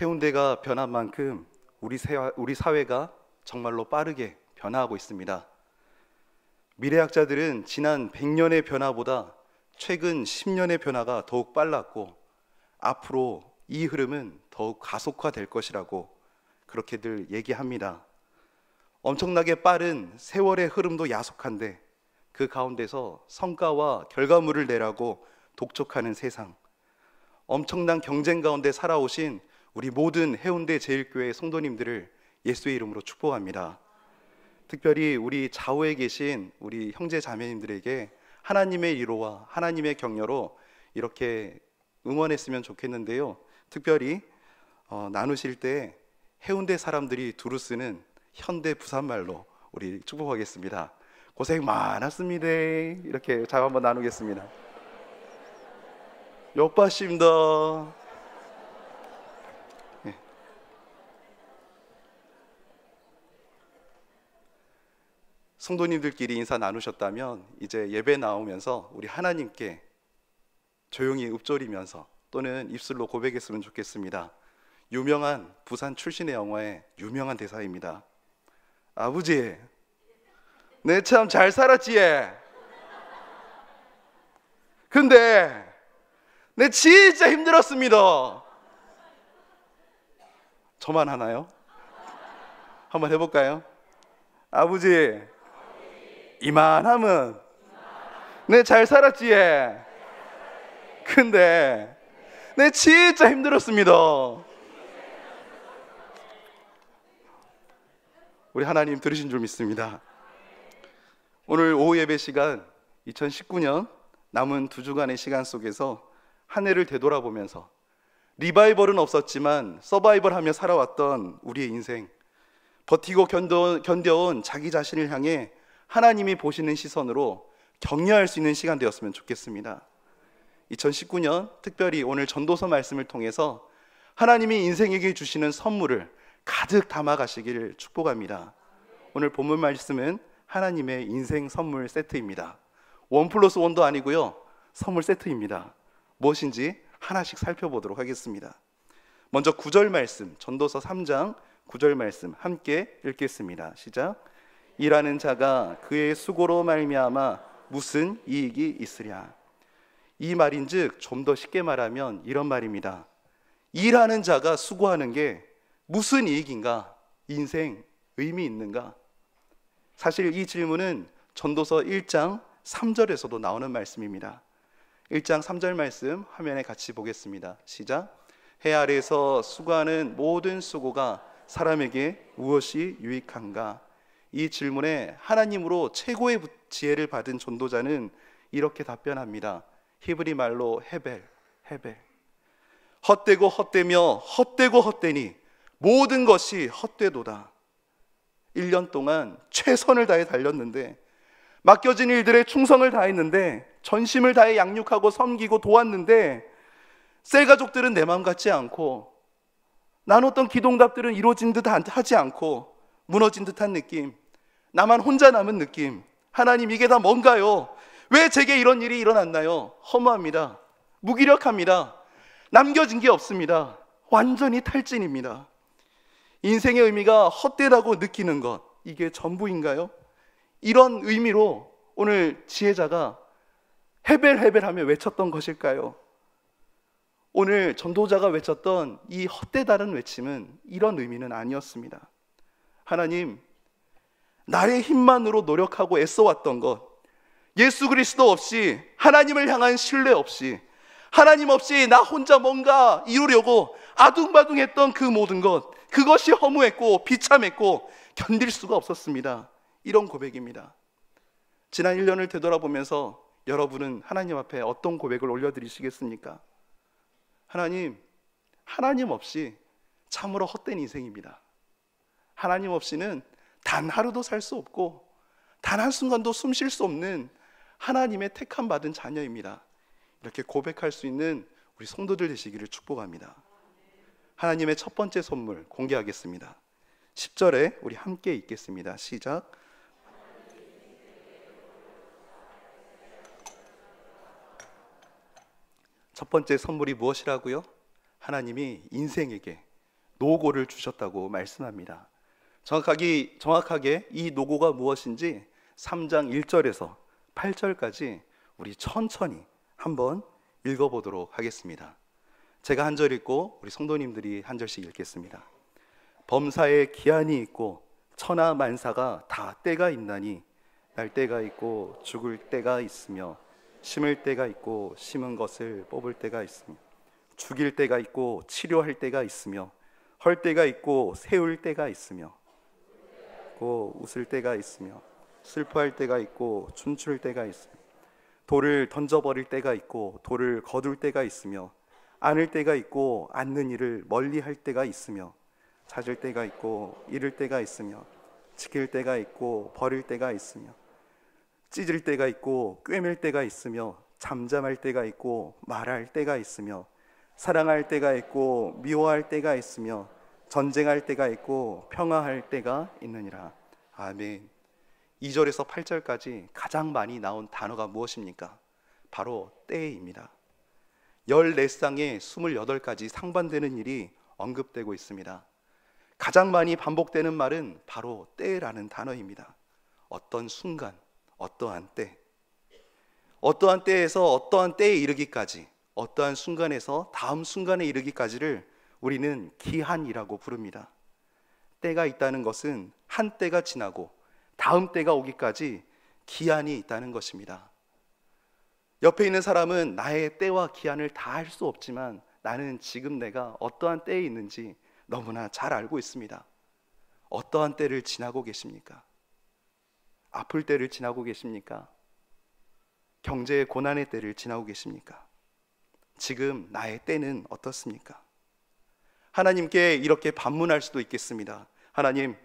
해운대가 변한 만큼 우리 사회가 정말로 빠르게 변화하고 있습니다. 미래학자들은 지난 100년의 변화보다 최근 10년의 변화가 더욱 빨랐고 앞으로 이 흐름은 더욱 가속화될 것이라고 그렇게들 얘기합니다. 엄청나게 빠른 세월의 흐름도 야속한데 그 가운데서 성과와 결과물을 내라고 독촉하는 세상, 엄청난 경쟁 가운데 살아오신 우리 모든 해운대 제일교회 성도님들을 예수의 이름으로 축복합니다. 특별히 우리 좌우에 계신 우리 형제 자매님들에게 하나님의 위로와 하나님의 격려로 이렇게 응원했으면 좋겠는데요. 특별히 나누실 때 해운대 사람들이 두루 쓰는 현대 부산말로 우리 축복하겠습니다. 고생 많았습니다. 이렇게 잘 한번 나누겠습니다. 욕받습니다. 네. 성도님들끼리 인사 나누셨다면 이제 예배 나오면서 우리 하나님께 조용히 읊조리면서 또는 입술로 고백했으면 좋겠습니다. 유명한 부산 출신의 영화의 유명한 대사입니다. 아버지, 내 참 잘 살았지? 근데 내 진짜 힘들었습니다. 저만 하나요? 한번 해볼까요? 아버지, 이만하면 내 잘 살았지? 근데 내 진짜 힘들었습니다. 우리 하나님 들으신 줄 믿습니다. 오늘 오후 예배 시간 2019년 남은 2주간의 시간 속에서 한 해를 되돌아보면서 리바이벌은 없었지만 서바이벌하며 살아왔던 우리의 인생, 버티고 견뎌온 자기 자신을 향해 하나님이 보시는 시선으로 격려할 수 있는 시간 되었으면 좋겠습니다. 2019년 특별히 오늘 전도서 말씀을 통해서 하나님이 인생에게 주시는 선물을 가득 담아 가시기를 축복합니다. 오늘 본문 말씀은 하나님의 인생 선물 세트입니다. 1+1도 아니고요, 선물 세트입니다. 무엇인지 하나씩 살펴보도록 하겠습니다. 먼저 9절 말씀, 전도서 3장 9절 말씀 함께 읽겠습니다. 시작. 일하는 자가 그의 수고로 말미암아 무슨 이익이 있으랴. 이 말인즉 좀 더 쉽게 말하면 이런 말입니다. 일하는 자가 수고하는 게 무슨 이익인가? 인생 의미 있는가? 사실 이 질문은 전도서 1장 3절에서도 나오는 말씀입니다. 1장 3절 말씀 화면에 같이 보겠습니다. 시작. 해 아래에서 수고하는 모든 수고가 사람에게 무엇이 유익한가? 이 질문에 하나님으로 최고의 지혜를 받은 전도자는 이렇게 답변합니다. 히브리 말로 헤벨. 헛되고 헛되며 헛되고 헛되니 모든 것이 헛되도다. 1년 동안 최선을 다해 달렸는데, 맡겨진 일들에 충성을 다했는데, 전심을 다해 양육하고 섬기고 도왔는데, 셀가족들은 내 마음 같지 않고 나눴던 기도응답들은 이루어진 듯 하지 않고 무너진 듯한 느낌, 나만 혼자 남은 느낌. 하나님, 이게 다 뭔가요? 왜 제게 이런 일이 일어났나요? 허무합니다. 무기력합니다. 남겨진 게 없습니다. 완전히 탈진입니다. 인생의 의미가 헛되다고 느끼는 것, 이게 전부인가요? 이런 의미로 오늘 지혜자가 헤벨헤벨하며 외쳤던 것일까요? 오늘 전도자가 외쳤던 이 헛되다는 외침은 이런 의미는 아니었습니다. 하나님, 나의 힘만으로 노력하고 애써왔던 것, 예수 그리스도 없이, 하나님을 향한 신뢰 없이, 하나님 없이 나 혼자 뭔가 이루려고 아둥바둥했던 그 모든 것, 그것이 허무했고 비참했고 견딜 수가 없었습니다. 이런 고백입니다. 지난 1년을 되돌아보면서 여러분은 하나님 앞에 어떤 고백을 올려드리시겠습니까? 하나님 없이 참으로 헛된 인생입니다. 하나님 없이는 단 하루도 살 수 없고 단 한순간도 숨 쉴 수 없는 하나님의 택함 받은 자녀입니다. 이렇게 고백할 수 있는 우리 성도들 되시기를 축복합니다. 하나님의 첫 번째 선물 공개하겠습니다. 10절에 우리 함께 읽겠습니다. 시작. 첫 번째 선물이 무엇이라고요? 하나님이 인생에게 노고를 주셨다고 말씀합니다. 정확하게 이 노고가 무엇인지 3장 1절에서 8절까지 우리 천천히 한번 읽어보도록 하겠습니다. 제가 한 절 읽고 우리 성도님들이 한 절씩 읽겠습니다. 범사에 기한이 있고 천하 만사가 다 때가 있나니 날 때가 있고 죽을 때가 있으며 심을 때가 있고 심은 것을 뽑을 때가 있으며 죽일 때가 있고 치료할 때가 있으며 헐 때가 있고 세울 때가 있으며 웃을 때가 있으며 슬퍼할 때가 있고 춤출 때가 있으며 돌을 던져버릴 때가 있고 돌을 거둘 때가 있으며 안을 때가 있고 앉는 일을 멀리할 때가 있으며 찾을 때가 있고 잃을 때가 있으며 지킬 때가 있고 버릴 때가 있으며 찢을 때가 있고 꿰맬 때가 있으며 잠잠할 때가 있고 말할 때가 있으며 사랑할 때가 있고 미워할 때가 있으며 전쟁할 때가 있고 평화할 때가 있느니라. 아멘. 2절에서 8절까지 가장 많이 나온 단어가 무엇입니까? 바로 때입니다. 14쌍에 28가지 상반되는 일이 언급되고 있습니다. 가장 많이 반복되는 말은 바로 때라는 단어입니다. 어떤 순간, 어떠한 때, 어떠한 때에서 어떠한 때에 이르기까지, 어떠한 순간에서 다음 순간에 이르기까지를 우리는 기한이라고 부릅니다. 때가 있다는 것은 한 때가 지나고 다음 때가 오기까지 기한이 있다는 것입니다. 옆에 있는 사람은 나의 때와 기한을 다 알 수 없지만 나는 지금 내가 어떠한 때에 있는지 너무나 잘 알고 있습니다. 어떠한 때를 지나고 계십니까? 아플 때를 지나고 계십니까? 경제의 고난의 때를 지나고 계십니까? 지금 나의 때는 어떻습니까? 하나님께 이렇게 반문할 수도 있겠습니다. 하나님,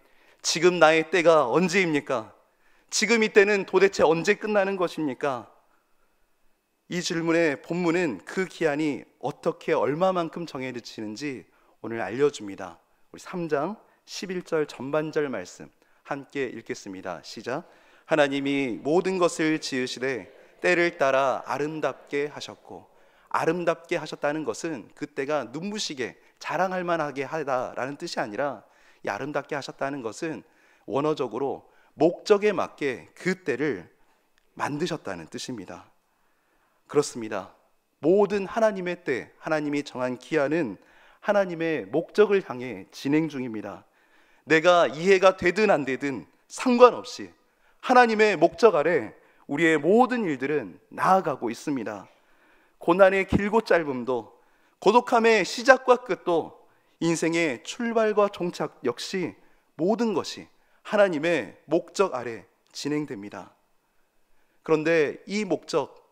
지금 나의 때가 언제입니까? 지금 이 때는 도대체 언제 끝나는 것입니까? 이 질문의 본문은 그 기한이 어떻게 얼마만큼 정해지는지 오늘 알려줍니다. 우리 3장 11절 전반절 말씀 함께 읽겠습니다. 시작. 하나님이 모든 것을 지으시되 때를 따라 아름답게 하셨고, 아름답게 하셨다는 것은 그때가 눈부시게 자랑할 만하게 하다라는 뜻이 아니라, 이 아름답게 하셨다는 것은 원어적으로 목적에 맞게 그 때를 만드셨다는 뜻입니다. 그렇습니다. 모든 하나님의 때, 하나님이 정한 기한은 하나님의 목적을 향해 진행 중입니다. 내가 이해가 되든 안 되든 상관없이 하나님의 목적 아래 우리의 모든 일들은 나아가고 있습니다. 고난의 길고 짧음도, 고독함의 시작과 끝도, 인생의 출발과 종착 역시 모든 것이 하나님의 목적 아래 진행됩니다. 그런데 이 목적,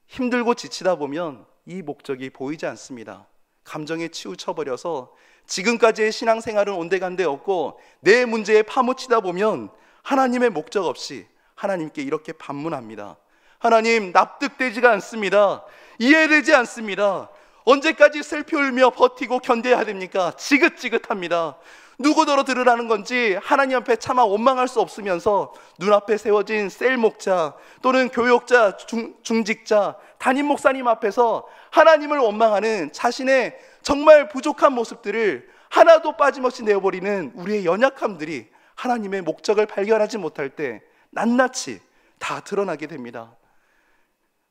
힘들고 지치다 보면 이 목적이 보이지 않습니다. 감정에 치우쳐버려서 지금까지의 신앙생활은 온데간데 없고 내 문제에 파묻히다 보면 하나님의 목적 없이 하나님께 이렇게 반문합니다. 하나님, 납득되지가 않습니다. 이해되지 않습니다. 언제까지 슬피 울며 버티고 견뎌야 됩니까? 지긋지긋합니다. 누구더러 들으라는 건지 하나님 앞에 차마 원망할 수 없으면서 눈앞에 세워진 셀 목자 또는 교역자, 중직자, 담임 목사님 앞에서 하나님을 원망하는 자신의 정말 부족한 모습들을 하나도 빠짐없이 내어버리는 우리의 연약함들이 하나님의 목적을 발견하지 못할 때 낱낱이 다 드러나게 됩니다.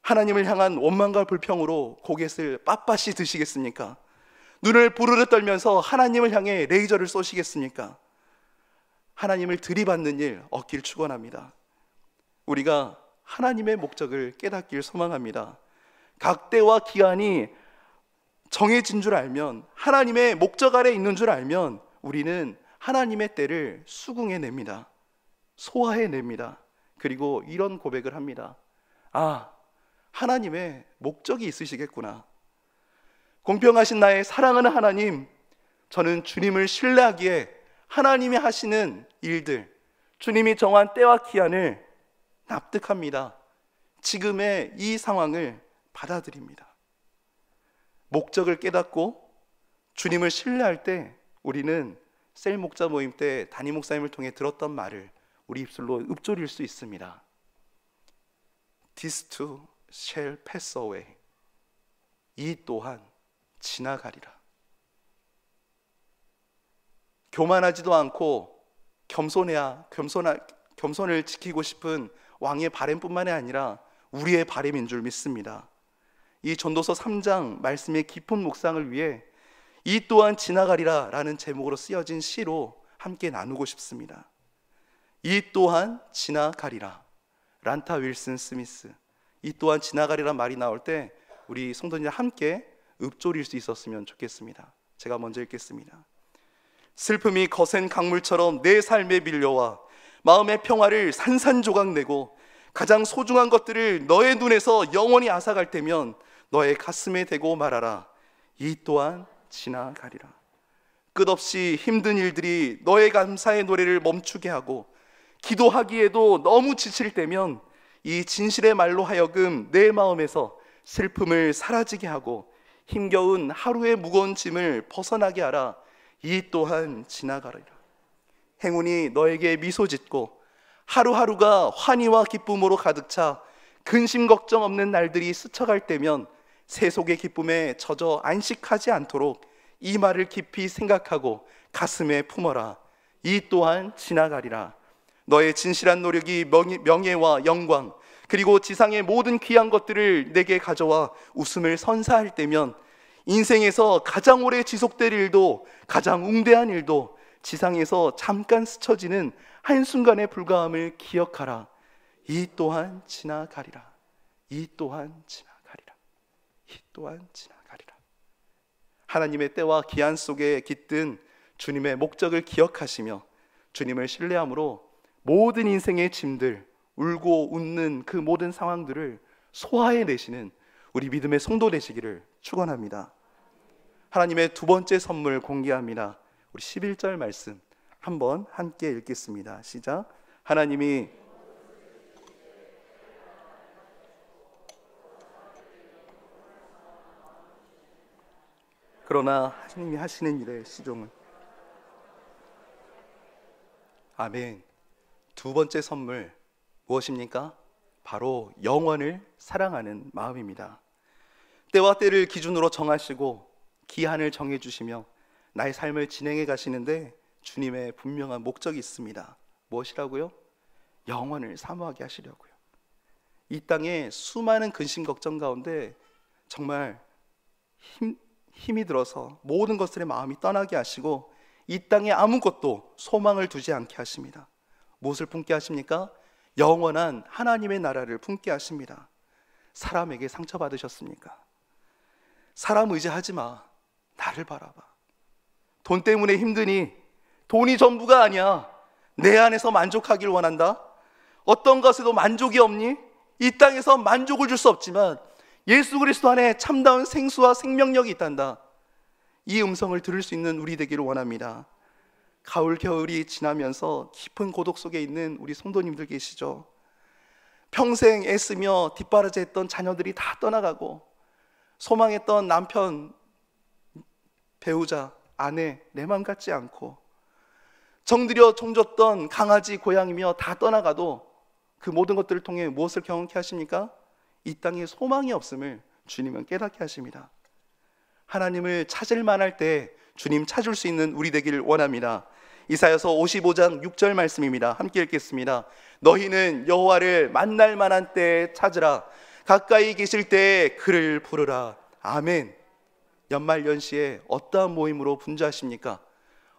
하나님을 향한 원망과 불평으로 고갯을 빳빳이 드시겠습니까? 눈을 부르르 떨면서 하나님을 향해 레이저를 쏘시겠습니까? 하나님을 들이받는 일 없길 축원합니다. 우리가 하나님의 목적을 깨닫길 소망합니다. 각 때와 기한이 정해진 줄 알면, 하나님의 목적 아래 있는 줄 알면 우리는 하나님의 때를 수긍해냅니다. 소화해냅니다. 그리고 이런 고백을 합니다. 아, 하나님의 목적이 있으시겠구나. 공평하신 나의 사랑하는 하나님, 저는 주님을 신뢰하기에 하나님이 하시는 일들, 주님이 정한 때와 기한을 납득합니다. 지금의 이 상황을 받아들입니다. 목적을 깨닫고 주님을 신뢰할 때 우리는 셀 목자 모임 때 담임 목사님을 통해 들었던 말을 우리 입술로 읊조릴 수 있습니다. This too shall pass away. 이 또한 지나가리라. 교만하지도 않고 겸손을 지키고 싶은 왕의 바램뿐만이 아니라 우리의 바램인 줄 믿습니다. 이 전도서 3장 말씀의 깊은 묵상을 위해 이 또한 지나가리라 라는 제목으로 쓰여진 시로 함께 나누고 싶습니다. 이 또한 지나가리라. 란타 윌슨 스미스. 이 또한 지나가리란 말이 나올 때 우리 성도님들 함께 읊조릴 수 있었으면 좋겠습니다. 제가 먼저 읽겠습니다. 슬픔이 거센 강물처럼 내 삶에 밀려와 마음의 평화를 산산조각 내고 가장 소중한 것들을 너의 눈에서 영원히 앗아갈 때면 너의 가슴에 대고 말하라. 이 또한 지나가리라. 끝없이 힘든 일들이 너의 감사의 노래를 멈추게 하고 기도하기에도 너무 지칠 때면 이 진실의 말로 하여금 내 마음에서 슬픔을 사라지게 하고 힘겨운 하루의 무거운 짐을 벗어나게 하라. 이 또한 지나가리라. 행운이 너에게 미소 짓고 하루하루가 환희와 기쁨으로 가득 차 근심 걱정 없는 날들이 스쳐갈 때면 세속의 기쁨에 젖어 안식하지 않도록 이 말을 깊이 생각하고 가슴에 품어라. 이 또한 지나가리라. 너의 진실한 노력이 명예와 영광 그리고 지상의 모든 귀한 것들을 내게 가져와 웃음을 선사할 때면 인생에서 가장 오래 지속될 일도 가장 웅대한 일도 지상에서 잠깐 스쳐지는 한순간의 불과함을 기억하라. 이 또한 지나가리라. 이 또한 지나가리라. 이 또한 지나가리라. 하나님의 때와 기한 속에 깃든 주님의 목적을 기억하시며 주님을 신뢰함으로 모든 인생의 짐들, 울고 웃는 그 모든 상황들을 소화해내시는 우리 믿음의 성도 되시기를 축원합니다. 하나님의 두 번째 선물 공개합니다. 우리 11절 말씀 한번 함께 읽겠습니다. 시작. 하나님이 그러나 하나님이 하시는 일의 시종은 아멘. 두 번째 선물 무엇입니까? 바로 영원을 사랑하는 마음입니다. 때와 때를 기준으로 정하시고 기한을 정해주시며 나의 삶을 진행해 가시는데 주님의 분명한 목적이 있습니다. 무엇이라고요? 영원을 사모하게 하시려고요. 이 땅에 수많은 근심 걱정 가운데 정말 힘이 들어서 모든 것들의 마음이 떠나게 하시고 이 땅에 아무것도 소망을 두지 않게 하십니다. 무엇을 품게 하십니까? 영원한 하나님의 나라를 품게 하십니다. 사람에게 상처받으셨습니까? 사람 의지하지 마. 나를 바라봐. 돈 때문에 힘드니 돈이 전부가 아니야. 내 안에서 만족하길 원한다. 어떤 것에도 만족이 없니? 이 땅에서 만족을 줄 수 없지만 예수 그리스도 안에 참다운 생수와 생명력이 있단다. 이 음성을 들을 수 있는 우리 되기를 원합니다. 가을 겨울이 지나면서 깊은 고독 속에 있는 우리 성도님들 계시죠? 평생 애쓰며 뒷바라지 했던 자녀들이 다 떠나가고 소망했던 남편, 배우자, 아내 내 맘 같지 않고 정들여 종줬던 강아지, 고양이며 다 떠나가도 그 모든 것들을 통해 무엇을 경험케 하십니까? 이 땅에 소망이 없음을 주님은 깨닫게 하십니다. 하나님을 찾을 만할 때 주님 찾을 수 있는 우리 되기를 원합니다. 이사야서 55장 6절 말씀입니다. 함께 읽겠습니다. 너희는 여호와를 만날 만한 때에 찾으라. 가까이 계실 때에 그를 부르라. 아멘. 연말 연시에 어떠한 모임으로 분주하십니까?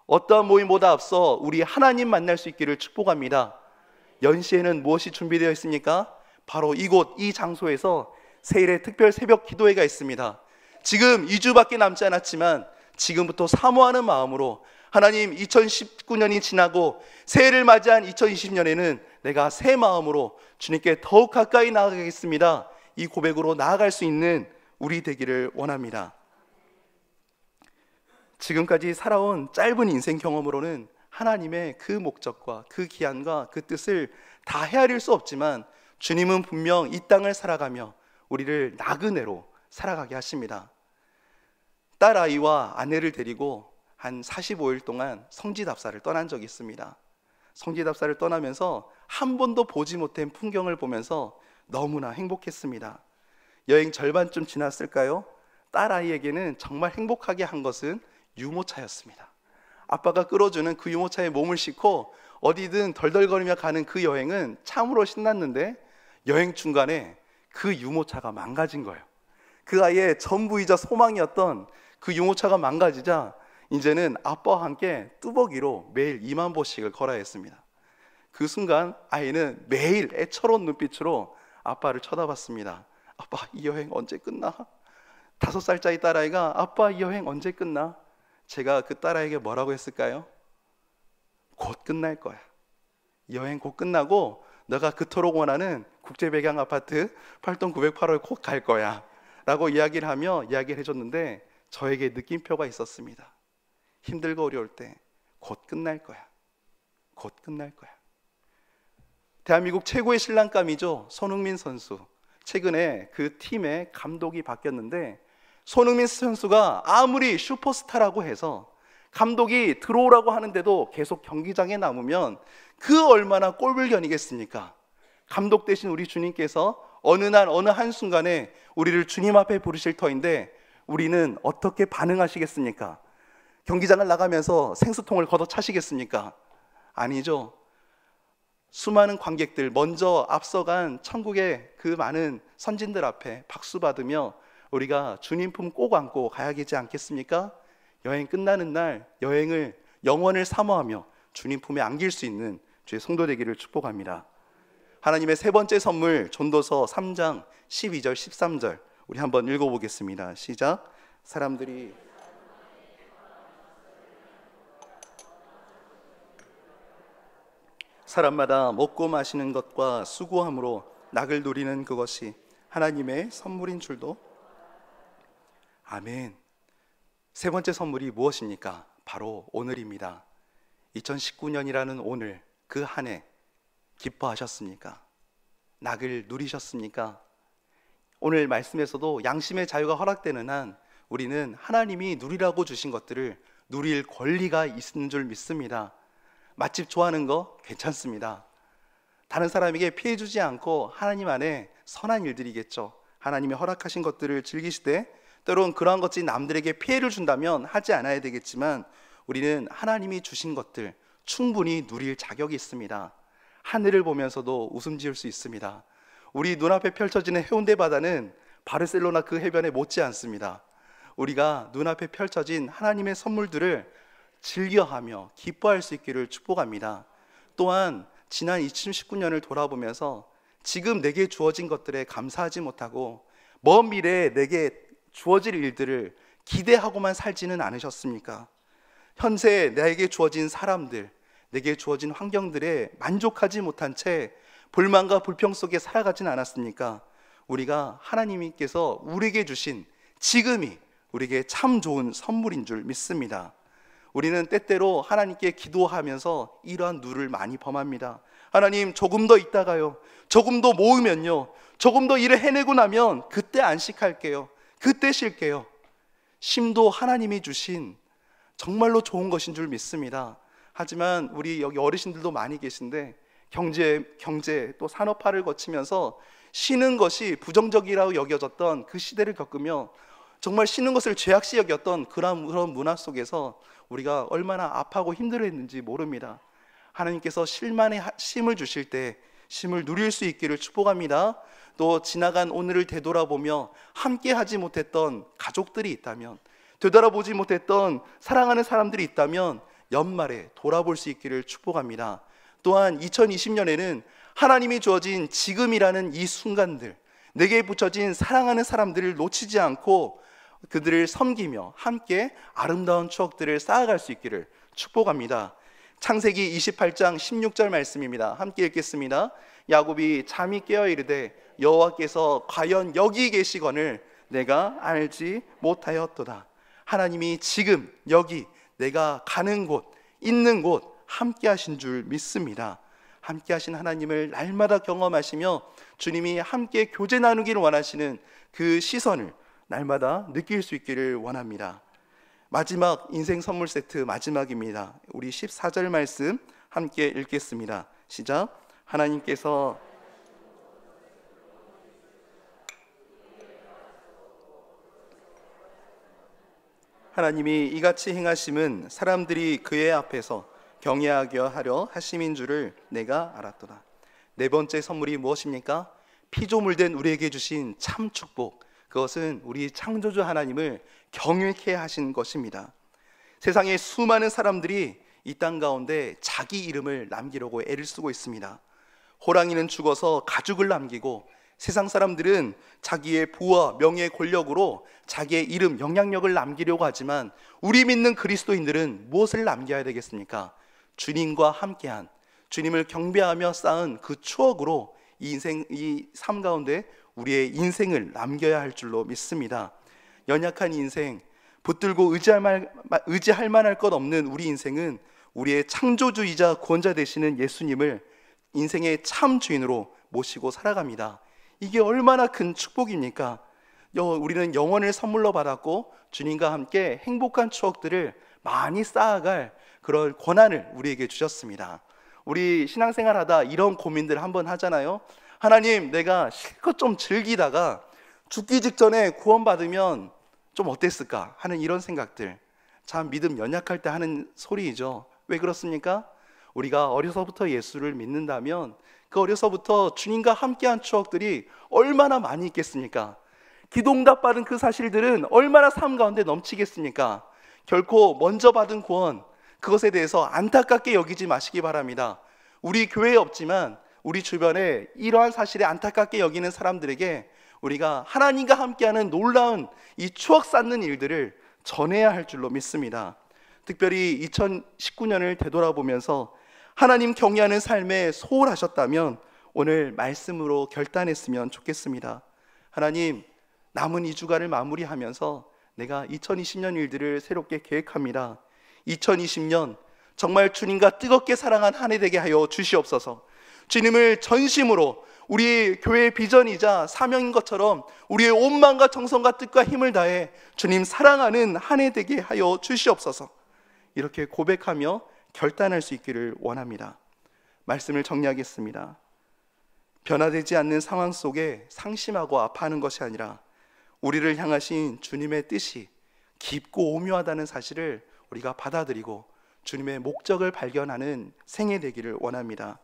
어떠한 모임보다 앞서 우리 하나님 만날 수 있기를 축복합니다. 연시에는 무엇이 준비되어 있습니까? 바로 이곳 이 장소에서 세일의 특별 새벽 기도회가 있습니다. 지금 2주밖에 남지 않았지만 지금부터 사모하는 마음으로 하나님 2019년이 지나고 새해를 맞이한 2020년에는 내가 새 마음으로 주님께 더욱 가까이 나아가겠습니다. 이 고백으로 나아갈 수 있는 우리 되기를 원합니다. 지금까지 살아온 짧은 인생 경험으로는 하나님의 그 목적과 그 기한과 그 뜻을 다 헤아릴 수 없지만 주님은 분명 이 땅을 살아가며 우리를 나그네로 살아가게 하십니다. 딸아이와 아내를 데리고 한 45일 동안 성지답사를 떠난 적이 있습니다. 성지답사를 떠나면서 한 번도 보지 못한 풍경을 보면서 너무나 행복했습니다. 여행 절반쯤 지났을까요? 딸아이에게는 정말 행복하게 한 것은 유모차였습니다. 아빠가 끌어주는 그 유모차에 몸을 싣고 어디든 덜덜거리며 가는 그 여행은 참으로 신났는데 여행 중간에 그 유모차가 망가진 거예요. 그 아이의 전부이자 소망이었던 그 유모차가 망가지자 이제는 아빠와 함께 뚜벅이로 매일 2만 보씩을 걸어야 했습니다. 그 순간 아이는 매일 애처로운 눈빛으로 아빠를 쳐다봤습니다. 아빠, 이 여행 언제 끝나? 5살짜리 딸아이가 아빠, 이 여행 언제 끝나? 제가 그 딸아이에게 뭐라고 했을까요? 곧 끝날 거야. 여행 곧 끝나고 너가 그토록 원하는 국제배경 아파트 8동 908호에 곧 갈 거야 라고 이야기를 해줬는데 저에게 느낌표가 있었습니다. 힘들고 어려울 때 곧 끝날 거야. 곧 끝날 거야. 대한민국 최고의 신랑감이죠. 손흥민 선수. 최근에 그 팀의 감독이 바뀌었는데 손흥민 선수가 아무리 슈퍼스타라고 해서 감독이 들어오라고 하는데도 계속 경기장에 남으면 그 얼마나 꼴불견이겠습니까? 감독 대신 우리 주님께서 어느 날 어느 한순간에 우리를 주님 앞에 부르실 터인데 우리는 어떻게 반응하시겠습니까? 경기장을 나가면서 생수통을 걷어차시겠습니까? 아니죠. 수많은 관객들, 먼저 앞서간 천국의 그 많은 선진들 앞에 박수 받으며 우리가 주님 품 꼭 안고 가야 되지 않겠습니까? 여행 끝나는 날 여행을 영원을 사모하며 주님 품에 안길 수 있는 주의 성도 되기를 축복합니다. 하나님의 세 번째 선물 전도서 3장 12절 13절 우리 한번 읽어보겠습니다. 시작. 사람마다 먹고 마시는 것과 수고함으로 낙을 누리는 그것이 하나님의 선물인 줄도. 아멘. 세 번째 선물이 무엇입니까? 바로 오늘입니다. 2019년이라는 오늘, 그 한 해 기뻐하셨습니까? 낙을 누리셨습니까? 오늘 말씀에서도 양심의 자유가 허락되는 한 우리는 하나님이 누리라고 주신 것들을 누릴 권리가 있는 줄 믿습니다. 맛집 좋아하는 거 괜찮습니다. 다른 사람에게 피해 주지 않고 하나님 안에 선한 일들이겠죠. 하나님이 허락하신 것들을 즐기시되 때론 그러한 것이 남들에게 피해를 준다면 하지 않아야 되겠지만 우리는 하나님이 주신 것들 충분히 누릴 자격이 있습니다. 하늘을 보면서도 웃음 지을 수 있습니다. 우리 눈앞에 펼쳐지는 해운대 바다는 바르셀로나 그 해변에 못지 않습니다. 우리가 눈앞에 펼쳐진 하나님의 선물들을 즐겨하며 기뻐할 수 있기를 축복합니다. 또한 지난 2019년을 돌아보면서 지금 내게 주어진 것들에 감사하지 못하고 먼 미래에 내게 주어질 일들을 기대하고만 살지는 않으셨습니까? 현재 내게 주어진 사람들, 내게 주어진 환경들에 만족하지 못한 채 불만과 불평 속에 살아가진 않았습니까? 우리가 하나님께서 우리에게 주신 지금이 우리에게 참 좋은 선물인 줄 믿습니다. 우리는 때때로 하나님께 기도하면서 이러한 누를 많이 범합니다. 하나님, 조금 더 있다가요, 조금 더 모으면요, 조금 더 일을 해내고 나면 그때 안식할게요, 그때 쉴게요. 쉼도 하나님이 주신 정말로 좋은 것인 줄 믿습니다. 하지만 우리 여기 어르신들도 많이 계신데 경제 또 산업화를 거치면서 쉬는 것이 부정적이라고 여겨졌던 그 시대를 겪으며 정말 쉬는 것을 죄악시 여겼던 그런 문화 속에서 우리가 얼마나 아파하고 힘들어했는지 모릅니다. 하나님께서 쉼을 주실 때 쉼을 누릴 수 있기를 축복합니다. 또 지나간 오늘을 되돌아보며 함께 하지 못했던 가족들이 있다면, 되돌아보지 못했던 사랑하는 사람들이 있다면 연말에 돌아볼 수 있기를 축복합니다. 또한 2020년에는 하나님이 주어진 지금이라는 이 순간들, 내게 붙여진 사랑하는 사람들을 놓치지 않고 그들을 섬기며 함께 아름다운 추억들을 쌓아갈 수 있기를 축복합니다. 창세기 28장 16절 말씀입니다. 함께 읽겠습니다. 야곱이 잠이 깨어 이르되 여호와께서 과연 여기 계시거늘 내가 알지 못하였도다. 하나님이 지금 여기 내가 가는 곳, 있는 곳 함께 하신 줄 믿습니다. 함께 하신 하나님을 날마다 경험하시며 주님이 함께 교제 나누기를 원하시는 그 시선을 날마다 느낄 수 있기를 원합니다. 마지막 인생 선물 세트 마지막입니다. 우리 14절 말씀 함께 읽겠습니다. 시작. 하나님이 이같이 행하심은 사람들이 그의 앞에서 경외하게 하려 하심인 줄을 내가 알았도다. 네 번째 선물이 무엇입니까? 피조물된 우리에게 주신 참 축복, 그것은 우리 창조주 하나님을 경외케 하신 것입니다. 세상에 수많은 사람들이 이 땅 가운데 자기 이름을 남기려고 애를 쓰고 있습니다. 호랑이는 죽어서 가죽을 남기고, 세상 사람들은 자기의 부와 명예, 권력으로 자기의 이름, 영향력을 남기려고 하지만, 우리 믿는 그리스도인들은 무엇을 남겨야 되겠습니까? 주님과 함께한, 주님을 경배하며 쌓은 그 추억으로 이 삶 가운데 우리의 인생을 남겨야 할 줄로 믿습니다. 연약한 인생, 붙들고 의지할 만할 것 없는 우리 인생은 우리의 창조주이자 구원자 되시는 예수님을 인생의 참 주인으로 모시고 살아갑니다. 이게 얼마나 큰 축복입니까? 우리는 영원을 선물로 받았고, 주님과 함께 행복한 추억들을 많이 쌓아갈 그런 권한을 우리에게 주셨습니다. 우리 신앙생활 하다 이런 고민들 한번 하잖아요. 하나님, 내가 실컷 좀 즐기다가 죽기 직전에 구원받으면 좀 어땠을까 하는 이런 생각들, 참 믿음 연약할 때 하는 소리이죠. 왜 그렇습니까? 우리가 어려서부터 예수를 믿는다면 그 어려서부터 주님과 함께한 추억들이 얼마나 많이 있겠습니까? 기도응답 받은 그 사실들은 얼마나 삶 가운데 넘치겠습니까? 결코 먼저 받은 구원, 그것에 대해서 안타깝게 여기지 마시기 바랍니다. 우리 교회에 없지만 우리 주변에 이러한 사실에 안타깝게 여기는 사람들에게 우리가 하나님과 함께하는 놀라운 이 추억 쌓는 일들을 전해야 할 줄로 믿습니다. 특별히 2019년을 되돌아보면서 하나님 경외하는 삶에 소홀하셨다면 오늘 말씀으로 결단했으면 좋겠습니다. 하나님, 남은 2주간을 마무리하면서 내가 2020년 일들을 새롭게 계획합니다. 2020년 정말 주님과 뜨겁게 사랑한 한 해 되게 하여 주시옵소서. 주님을 전심으로 우리 교회의 비전이자 사명인 것처럼 우리의 온 마음과 정성과 뜻과 힘을 다해 주님 사랑하는 한 해 되게 하여 주시옵소서. 이렇게 고백하며 결단할 수 있기를 원합니다. 말씀을 정리하겠습니다. 변화되지 않는 상황 속에 상심하고 아파하는 것이 아니라 우리를 향하신 주님의 뜻이 깊고 오묘하다는 사실을 우리가 받아들이고 주님의 목적을 발견하는 생애 되기를 원합니다.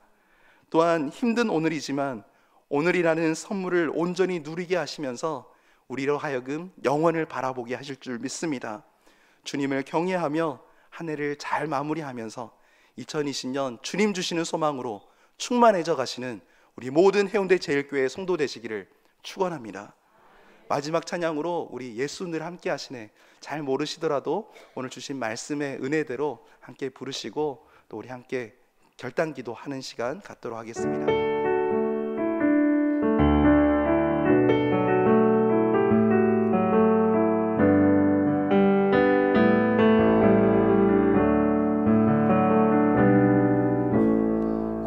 또한 힘든 오늘이지만 오늘이라는 선물을 온전히 누리게 하시면서 우리로 하여금 영원을 바라보게 하실 줄 믿습니다. 주님을 경외하며 한 해를 잘 마무리하면서 2020년 주님 주시는 소망으로 충만해져 가시는 우리 모든 해운대 제일교회 성도 되시기를 축원합니다. 마지막 찬양으로 우리 예수 늘 함께 하시네, 잘 모르시더라도 오늘 주신 말씀의 은혜대로 함께 부르시고 또 우리 함께 결단기도 하는 시간 갖도록 하겠습니다.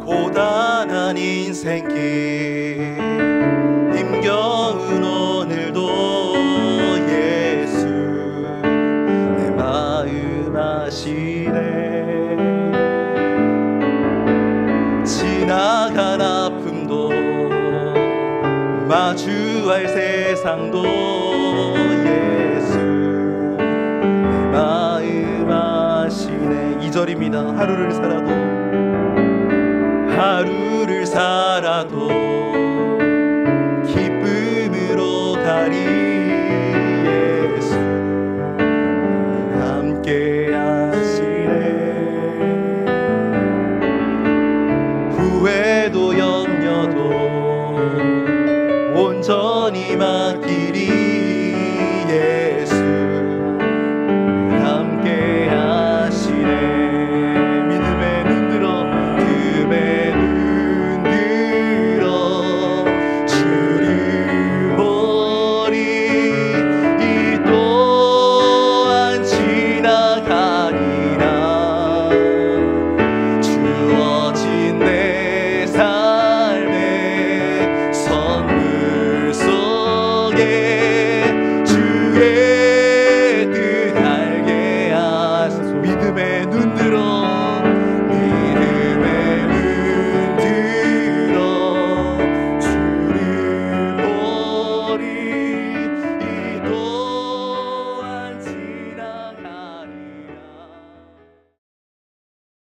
고단한 인생길 힘겨운 오늘도 예수 내 마음 아시네. 지나간 아픔도 마주할 세상도 예수 내 마음 아시네. 2절입니다. 하루를 살아도 기쁨으로 가리